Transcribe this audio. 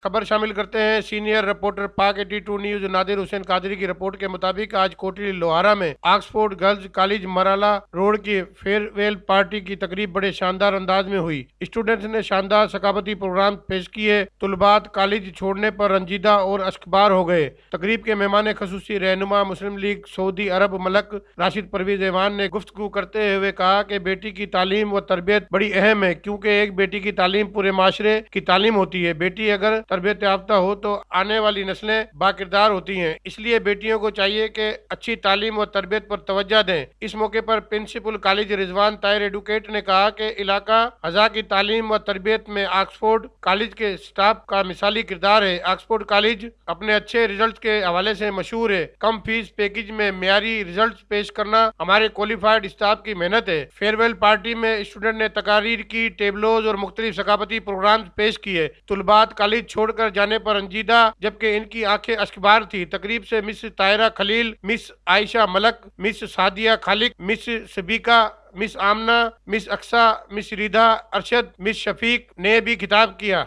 खबर शामिल करते हैं। सीनियर रिपोर्टर पाक 82 न्यूज नादिर हुसैन कादरी की रिपोर्ट के मुताबिक आज कोटली लोहारा में Oxford girls college Marala road की फेयरवेल पार्टी की तकरीब बड़े शानदार अंदाज में हुई। स्टूडेंट्स ने शानदार सकाफती प्रोग्राम पेश किए। तुलबात कॉलेज छोड़ने पर रंजीदा और अश्कबार हो गए। तकरीब के मेहमान खसूसी रहनुमा मुस्लिम लीग सऊदी अरब मलक राशिद परवीज ऐवान ने गुफ्तगू करते हुए कहा कि बेटी की तालीम व तरबियत बड़ी अहम है, क्योंकि एक बेटी की तालीम पूरे माशरे की तालीम होती है। बेटी अगर तरबियत याफ्ता हो तो आने वाली नस्लें बाकिरदार होती हैं। इसलिए बेटियों को चाहिए कि अच्छी तालीम व तरबियत पर तवज्जो दें। इस मौके पर principal college Rizwan Tahir advocate ने कहा कि इलाका अज़ा की तालीम व तरबियत में ऑक्सफोर्ड कॉलेज के स्टाफ का मिसाली किरदार है। ऑक्सफोर्ड कॉलेज अपने अच्छे रिजल्ट के हवाले से मशहूर है। कम फीस पैकेज में मियारी रिजल्ट पेश करना हमारे क्वालिफाइड स्टाफ की मेहनत है। फेयरवेल पार्टी में स्टूडेंट ने तकारीर की, टेबलोज और मुख्तलिफ सकाफती प्रोग्राम पेश किए। तुलबात कॉलेज छोड़कर जाने पर रंजीदा जबकि इनकी आंखें अश्कबार थी। तकरीब से miss Tahira Khalil, miss Ayesha Malik, miss Sadia Khaliq, miss Sabika, miss Amna, miss Aqsa, miss Ridha Arshad, miss Shafiq ने भी खिताब किया।